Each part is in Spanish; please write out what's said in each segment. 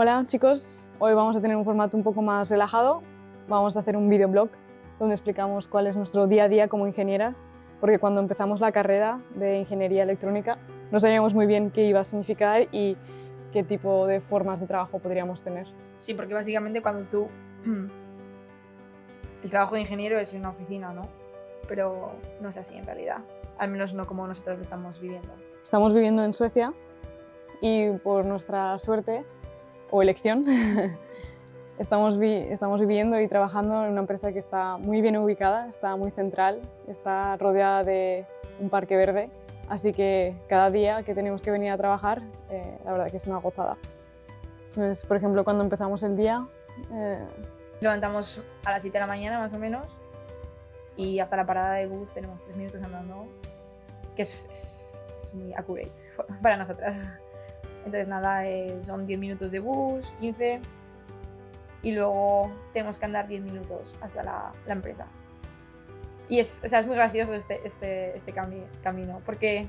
Hola chicos, hoy vamos a tener un formato un poco más relajado. Vamos a hacer un videoblog donde explicamos cuál es nuestro día a día como ingenieras, porque cuando empezamos la carrera de ingeniería electrónica no sabíamos muy bien qué iba a significar y qué tipo de formas de trabajo podríamos tener. Sí, porque básicamente cuando tú... El trabajo de ingeniero es en una oficina, ¿no? Pero no es así en realidad, al menos no como nosotros lo estamos viviendo. Estamos viviendo en Suecia y por nuestra suerte o elección estamos viviendo y trabajando en una empresa que está muy bien ubicada, está muy central, está rodeada de un parque verde, así que cada día que tenemos que venir a trabajar, la verdad que es una gozada. Pues, por ejemplo, cuando empezamos el día... Levantamos a las 7 de la mañana más o menos y hasta la parada de bus tenemos 3 minutos andando, que es muy accurate para nosotras. Entonces nada, son 10 minutos de bus, 15, y luego tenemos que andar 10 minutos hasta la empresa. Y es muy gracioso este camino, porque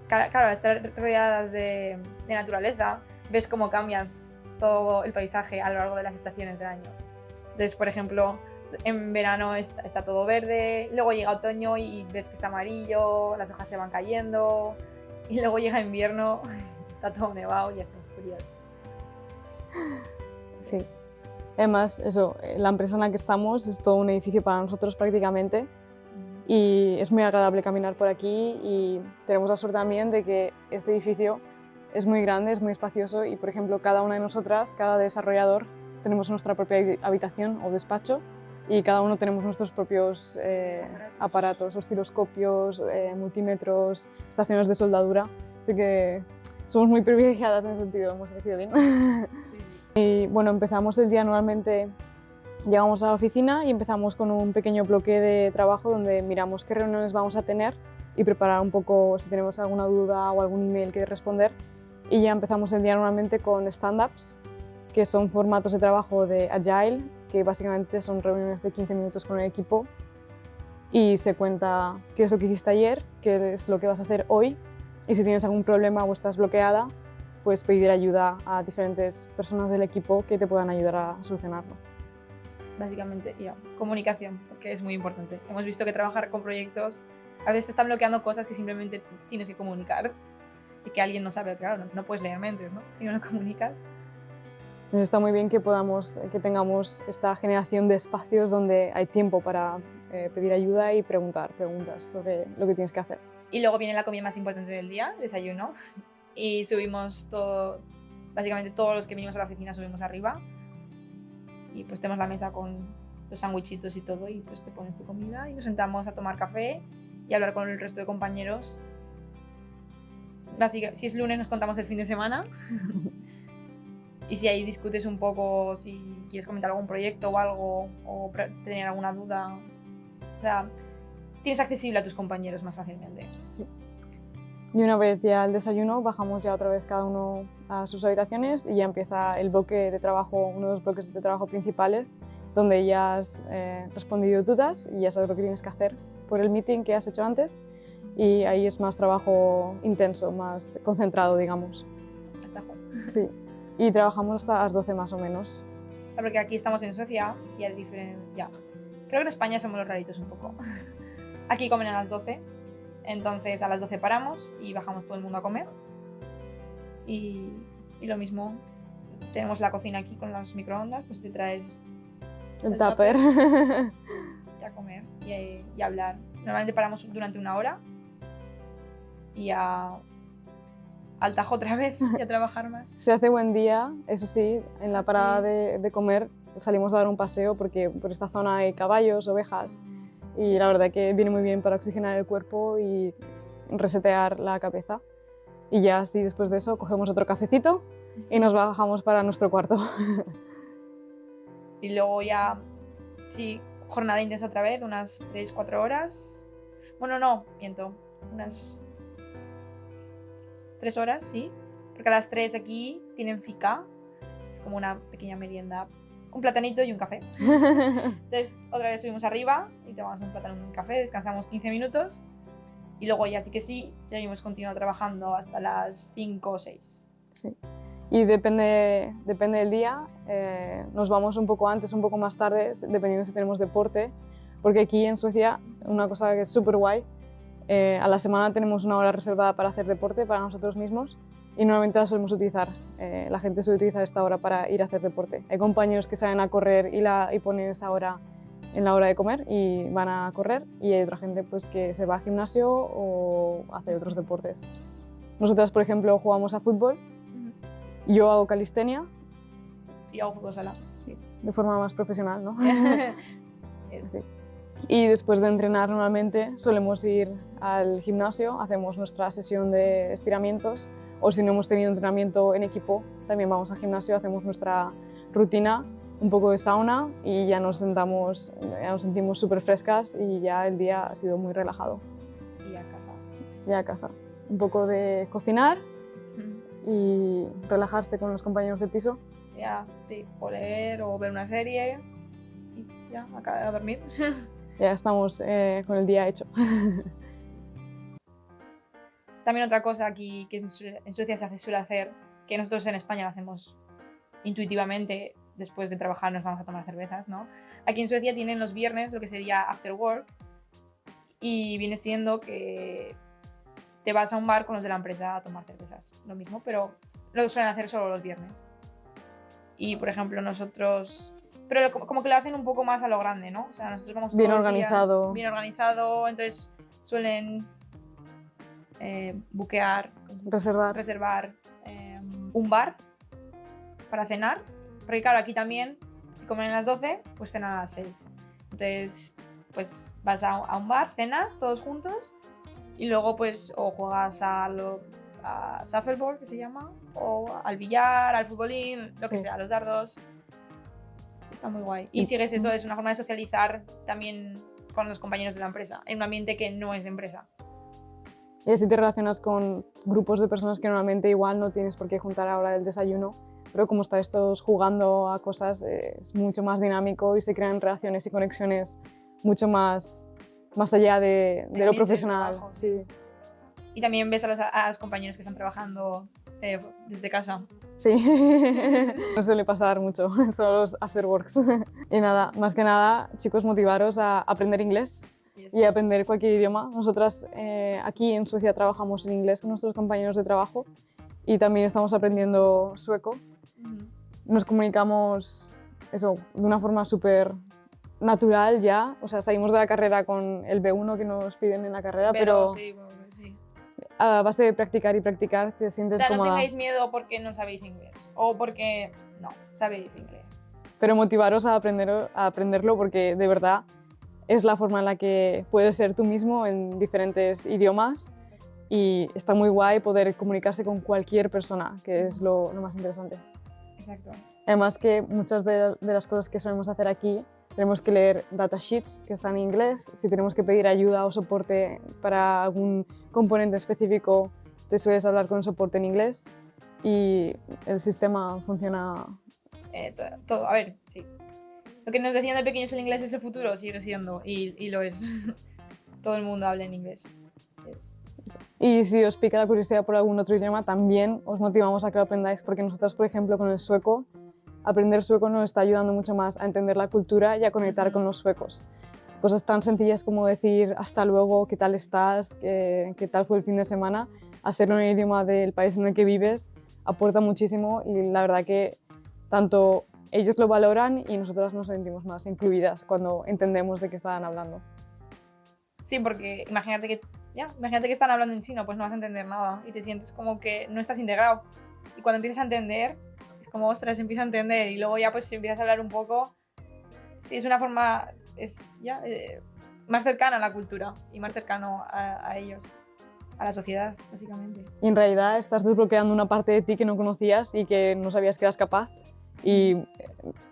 claro, al estar rodeadas de naturaleza, ves cómo cambian todo el paisaje a lo largo de las estaciones del año. Entonces, por ejemplo, en verano está todo verde, luego llega otoño y ves que está amarillo, las hojas se van cayendo, y luego llega invierno, está todo nevado y hace frío. Sí. Además, eso, la empresa en la que estamos es todo un edificio para nosotros prácticamente y es muy agradable caminar por aquí y tenemos la suerte también de que este edificio es muy grande, es muy espacioso y, por ejemplo, cada una de nosotras, cada desarrollador, tenemos nuestra propia habitación o despacho y cada uno tenemos nuestros propios aparatos, osciloscopios, multímetros, estaciones de soldadura, así que somos muy privilegiadas en ese sentido, hemos elegido bien. Sí. Y bueno, empezamos el día normalmente, llegamos a la oficina y empezamos con un pequeño bloque de trabajo donde miramos qué reuniones vamos a tener y preparar un poco si tenemos alguna duda o algún email que responder. Y ya empezamos el día normalmente con stand-ups, que son formatos de trabajo de Agile, que básicamente son reuniones de 15 minutos con el equipo y se cuenta qué es lo que hiciste ayer, qué es lo que vas a hacer hoy y si tienes algún problema o estás bloqueada, pues pedir ayuda a diferentes personas del equipo que te puedan ayudar a solucionarlo. Básicamente, comunicación, porque es muy importante. Hemos visto que trabajar con proyectos a veces te están bloqueando cosas que simplemente tienes que comunicar y que alguien no sabe, claro, no puedes leer mentes, ¿no? Si no lo comunicas. Entonces está muy bien que tengamos esta generación de espacios donde hay tiempo para pedir ayuda y preguntar preguntas sobre lo que tienes que hacer. Y luego viene la comida más importante del día, desayuno, y subimos todo, básicamente todos los que venimos a la oficina subimos arriba y pues tenemos la mesa con los sándwichitos y todo y pues te pones tu comida y nos sentamos a tomar café y a hablar con el resto de compañeros. Básicamente, si es lunes nos contamos el fin de semana y si ahí discutes un poco, si quieres comentar algún proyecto o algo o tener alguna duda, o sea, tienes accesible a tus compañeros más fácilmente. Y una vez ya el desayuno, bajamos ya otra vez cada uno a sus habitaciones y ya empieza el bloque de trabajo, uno de los bloques de trabajo principales, donde ya has respondido dudas y ya sabes lo que tienes que hacer por el meeting que has hecho antes. Y ahí es más trabajo intenso, más concentrado, digamos. Sí. Y trabajamos hasta las 12 más o menos. Porque aquí estamos en Suecia y es diferente. Ya. Creo que en España somos los raritos un poco. Aquí comen a las 12, entonces a las 12 paramos y bajamos todo el mundo a comer. Y lo mismo, tenemos la cocina aquí con las microondas, pues te traes el tupper y a comer y a hablar. Normalmente paramos durante 1 hora y al tajo otra vez y a trabajar más. Se hace buen día, eso sí, en la parada de comer salimos a dar un paseo porque por esta zona hay caballos, ovejas y la verdad que viene muy bien para oxigenar el cuerpo y resetear la cabeza. Y ya así después de eso cogemos otro cafecito y nos bajamos para nuestro cuarto. Y luego ya, sí, jornada intensa otra vez, unas 3-4 horas. Bueno, no, miento, unas 3 horas, sí, porque a las 3 aquí tienen fika, es como una pequeña merienda, un platanito y un café. Entonces otra vez subimos arriba y tomamos un plátano y un café, descansamos 15 minutos y luego ya sí que sí, seguimos continuando trabajando hasta las 5 o 6. Sí. Y depende del día, nos vamos un poco antes, un poco más tarde, dependiendo si tenemos deporte, porque aquí en Suecia, una cosa que es súper guay, a la semana tenemos una hora reservada para hacer deporte para nosotros mismos y normalmente la solemos utilizar. La gente suele utilizar esta hora para ir a hacer deporte. Hay compañeros que salen a correr y ponen esa hora en la hora de comer y van a correr, y hay otra gente pues, que se va al gimnasio o hace otros deportes. Nosotras, por ejemplo, jugamos a fútbol. Yo hago calistenia. Y hago fútbol sala, sí. De forma más profesional, ¿no? Sí. Y después de entrenar normalmente solemos ir al gimnasio, hacemos nuestra sesión de estiramientos, o si no hemos tenido entrenamiento en equipo, también vamos al gimnasio, hacemos nuestra rutina, un poco de sauna y ya nos sentimos súper frescas y ya el día ha sido muy relajado. Y a casa. Ya a casa. Un poco de cocinar y relajarse con los compañeros de piso. Ya, sí, o leer o ver una serie y ya, a dormir. Ya estamos con el día hecho. También otra cosa aquí que en Suecia se suele hacer, que nosotros en España lo hacemos intuitivamente, después de trabajar nos vamos a tomar cervezas, ¿no? Aquí en Suecia tienen los viernes lo que sería after work y viene siendo que te vas a un bar con los de la empresa a tomar cervezas, lo mismo, pero lo suelen hacer solo los viernes. Y por ejemplo nosotros, pero como que lo hacen un poco más a lo grande, ¿no? O sea, nosotros vamos bien todos los organizado. días, bien organizado, entonces suelen buquear, reservar un bar para cenar, porque claro, aquí también, si comen a las 12, pues cenan a las 6. Entonces, pues vas a un bar, cenas todos juntos y luego pues o juegas a shuffleboard, que se llama, o al billar, al futbolín, lo que sea, a los dardos. Está muy guay. Y sigues eso, es una forma de socializar también con los compañeros de la empresa, en un ambiente que no es de empresa. Y así te relacionas con grupos de personas que normalmente igual no tienes por qué juntar a la hora del desayuno, pero como estáis todos jugando a cosas, es mucho más dinámico y se crean relaciones y conexiones mucho más allá de lo profesional. Sí. Y también ves a los compañeros que están trabajando desde casa. Sí, no suele pasar mucho, son los afterworks. Y nada, más que nada, chicos, motivaros a aprender inglés. Yes. Y aprender cualquier idioma. Nosotras aquí en Suecia trabajamos en inglés con nuestros compañeros de trabajo y también estamos aprendiendo sueco. Nos comunicamos eso, de una forma súper natural ya, o sea, salimos de la carrera con el B1 que nos piden en la carrera, pero sí. A base de practicar y practicar te sientes cómoda. como... No tengáis miedo porque no sabéis inglés o porque no sabéis inglés. Pero motivaros a aprenderlo porque de verdad es la forma en la que puedes ser tú mismo en diferentes idiomas y está muy guay poder comunicarse con cualquier persona, que es lo más interesante. Exacto. Además que muchas de las cosas que solemos hacer aquí tenemos que leer datasheets que están en inglés. Si tenemos que pedir ayuda o soporte para algún componente específico, te sueles hablar con soporte en inglés y el sistema funciona... todo. A ver, sí. Lo que nos decían de pequeños, el inglés es el futuro, sigue siendo, y lo es. Todo el mundo habla en inglés. Y si os pica la curiosidad por algún otro idioma, también os motivamos a que lo aprendáis, porque nosotros, por ejemplo, con el sueco, aprender sueco nos está ayudando mucho más a entender la cultura y a conectar con los suecos. Cosas tan sencillas como decir hasta luego, qué tal estás, qué tal fue el fin de semana, hacerlo en el idioma del país en el que vives aporta muchísimo y la verdad que tanto ellos lo valoran y nosotras nos sentimos más incluidas cuando entendemos de qué estaban hablando. Sí, porque imagínate que están hablando en chino, pues no vas a entender nada y te sientes como que no estás integrado. Y cuando empiezas a entender, es como, ostras, empiezo a entender y luego ya pues si empiezas a hablar un poco, sí, es una forma, más cercana a la cultura y más cercano a ellos, a la sociedad, básicamente. Y en realidad estás desbloqueando una parte de ti que no conocías y que no sabías que eras capaz. Y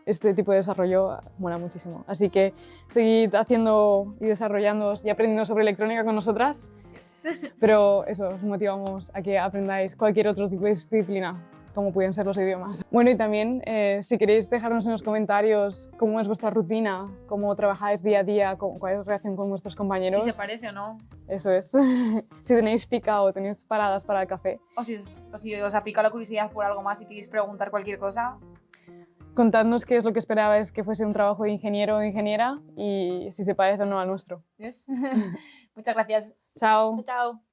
este tipo de desarrollo mola muchísimo. Así que seguid haciendo y desarrollándoos y aprendiendo sobre electrónica con nosotras. Yes. Pero eso, os motivamos a que aprendáis cualquier otro tipo de disciplina. como pueden ser los idiomas. Bueno, y también si queréis dejarnos en los comentarios cómo es vuestra rutina, cómo trabajáis día a día, cuál es la relación con vuestros compañeros. Si se parece o no. Eso es. Si tenéis pica o tenéis paradas para el café. O si os ha picado la curiosidad por algo más y queréis preguntar cualquier cosa. Contadnos qué es lo que esperabais que fuese un trabajo de ingeniero o ingeniera y si se parece o no al nuestro. ¿Ves? Muchas gracias. Chao. Chao.